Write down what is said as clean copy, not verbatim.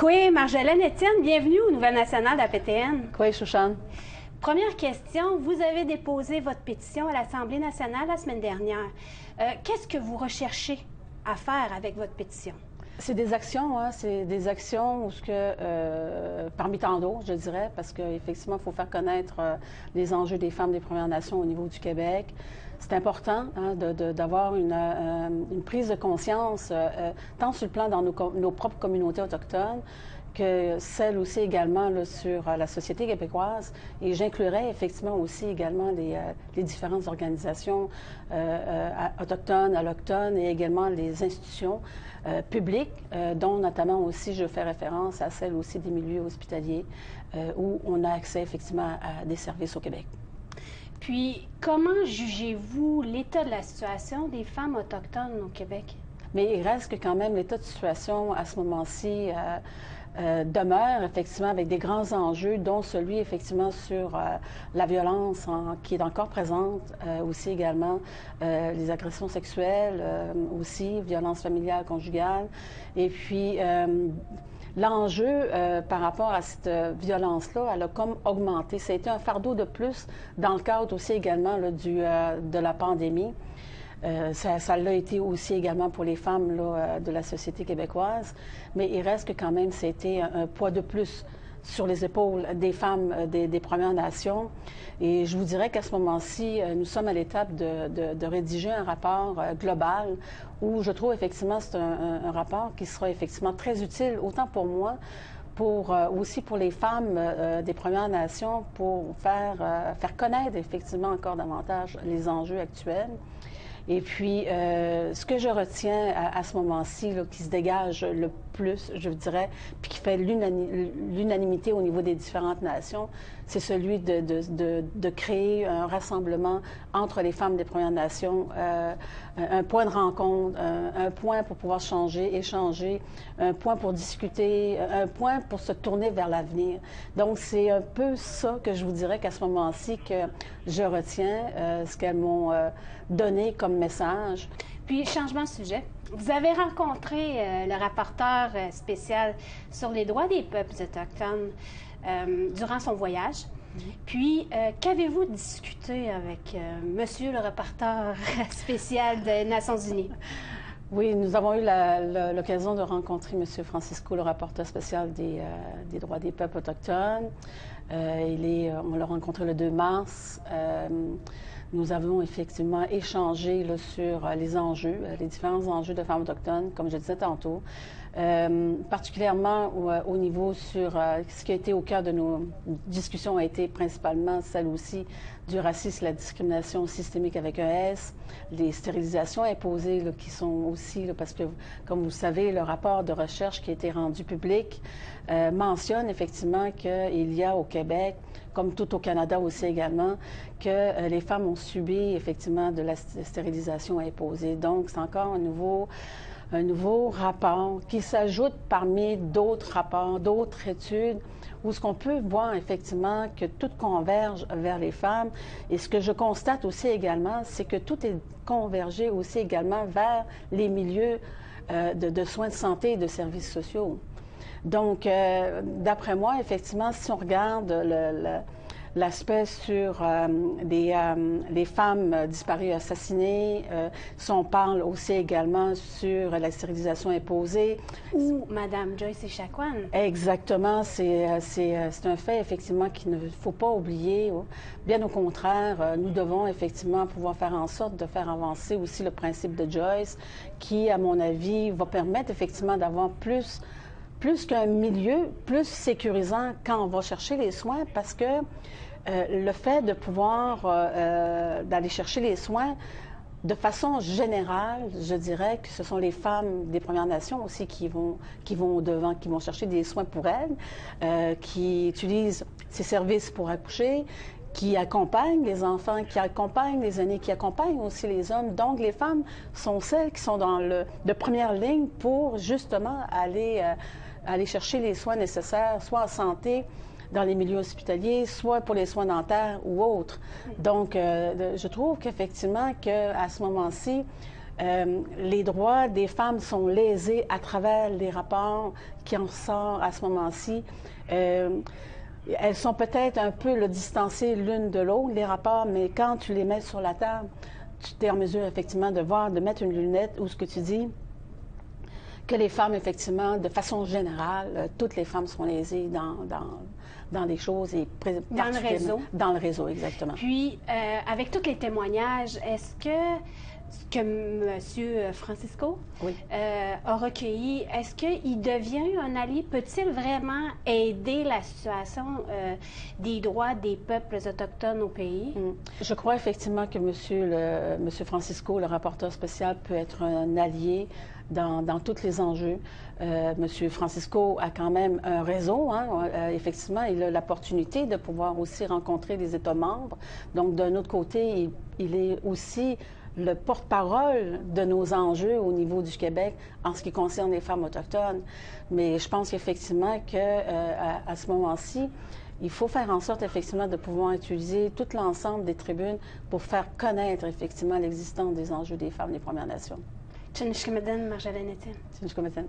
Oui, Marjolaine Étienne, bienvenue aux Nouvelles nationales d'APTN. Oui, Chouchane. Première question, vous avez déposé votre pétition à l'Assemblée nationale la semaine dernière. Qu'est-ce que vous recherchez à faire avec votre pétition? C'est des actions, hein? C'est des actions où parmi tant d'autres, je dirais, parce qu'effectivement, il faut faire connaître les enjeux des femmes des Premières Nations au niveau du Québec. C'est important hein, d'avoir une prise de conscience, tant sur le plan dans nos propres communautés autochtones, que celle aussi également là, sur la société québécoise. Et j'inclurais effectivement aussi également les différentes organisations autochtones, allochtones et également les institutions publiques, dont notamment aussi je fais référence à celle aussi des milieux hospitaliers où on a accès effectivement à des services au Québec. Puis, comment jugez-vous l'état de la situation des femmes autochtones au Québec? Mais il reste que quand même l'état de situation à ce moment-ci demeure effectivement avec des grands enjeux, dont celui effectivement sur la violence qui est encore présente, aussi également les agressions sexuelles, aussi violence familiale, conjugale, et puis l'enjeu par rapport à cette violence-là, elle a comme augmenté. Ça a été un fardeau de plus dans le cadre aussi également là, de la pandémie. Ça l'a été aussi également pour les femmes là, de la société québécoise, mais il reste que quand même c'était un poids de plus sur les épaules des femmes des Premières Nations. Et je vous dirais qu'à ce moment-ci, nous sommes à l'étape de rédiger un rapport global où je trouve effectivement c'est un rapport qui sera effectivement très utile, autant pour moi, aussi pour les femmes des Premières Nations, pour faire connaître effectivement encore davantage les enjeux actuels. Et puis, ce que je retiens à ce moment-ci, qui se dégage le plus, je dirais, puis qui fait l'unanimité au niveau des différentes nations, c'est celui de créer un rassemblement entre les femmes des Premières Nations, un point de rencontre, un point pour pouvoir échanger, un point pour discuter, un point pour se tourner vers l'avenir. Donc, c'est un peu ça que je vous dirais qu'à ce moment-ci que je retiens, ce qu'elles m'ont donné comme message. Puis, changement de sujet. Vous avez rencontré le rapporteur spécial sur les droits des peuples autochtones durant son voyage. Puis, qu'avez-vous discuté avec monsieur le rapporteur spécial des Nations unies? Oui, nous avons eu l'occasion de rencontrer M. Francisco, le rapporteur spécial des droits des peuples autochtones. On l'a rencontré le 2 mars. Nous avons effectivement échangé là, sur les enjeux, les différents enjeux de femmes autochtones, comme je disais tantôt, particulièrement au niveau sur ce qui a été au cœur de nos discussions a été principalement celle aussi du racisme, la discrimination systémique avec un S, les stérilisations imposées là, qui sont aussi, là, parce que, comme vous le savez, le rapport de recherche qui a été rendu public mentionne effectivement qu'il y a au Québec, comme tout au Canada aussi également, que les femmes ont subi effectivement de la stérilisation imposée. Donc, c'est encore un nouveau rapport qui s'ajoute parmi d'autres rapports, d'autres études, où ce qu'on peut voir effectivement que tout converge vers les femmes. Et ce que je constate aussi également, c'est que tout est convergé aussi également vers les milieux de soins de santé et de services sociaux. Donc, d'après moi, effectivement, si on regarde l'aspect sur les femmes disparues assassinées, si on parle aussi également sur la stérilisation imposée. Ou Mme Joyce Echaquan. Exactement, c'est un fait effectivement qu'il ne faut pas oublier. Bien au contraire, nous devons effectivement pouvoir faire en sorte de faire avancer aussi le principe de Joyce, qui, à mon avis, va permettre effectivement d'avoir plus qu'un milieu plus sécurisant quand on va chercher les soins, parce que le fait de pouvoir d'aller chercher les soins de façon générale, je dirais que ce sont les femmes des Premières Nations aussi qui vont au-devant, qui vont chercher des soins pour elles, qui utilisent ces services pour accoucher, qui accompagnent les enfants, qui accompagnent les aînés, qui accompagnent aussi les hommes. Donc, les femmes sont celles qui sont de première ligne pour justement aller chercher les soins nécessaires, soit en santé, dans les milieux hospitaliers, soit pour les soins dentaires ou autres. Donc, je trouve qu'effectivement, qu'à ce moment-ci, les droits des femmes sont lésés à travers les rapports qui en sortent à ce moment-ci. Elles sont peut-être un peu distancées l'une de l'autre, les rapports, mais quand tu les mets sur la table, tu es en mesure effectivement de voir, de mettre une lunette où ce que tu dis, que les femmes, effectivement, de façon générale, toutes les femmes sont lésées dans les choses et dans le réseau. Dans le réseau, exactement. Puis, avec tous les témoignages, est-ce que ce que M. Francisco a recueilli, est-ce qu'il devient un allié? Peut-il vraiment aider la situation des droits des peuples autochtones au pays? Je crois effectivement que M. Francisco, le rapporteur spécial, peut être un allié dans tous les enjeux. M. Francisco a quand même un réseau, effectivement, il a l'opportunité de pouvoir aussi rencontrer les États membres. Donc, d'un autre côté, il est aussi le porte-parole de nos enjeux au niveau du Québec en ce qui concerne les femmes autochtones. Mais je pense effectivement qu'à ce moment-ci, il faut faire en sorte, effectivement, de pouvoir utiliser tout l'ensemble des tribunes pour faire connaître, effectivement, l'existence des enjeux des femmes des Premières Nations. Marjolaine Etienne.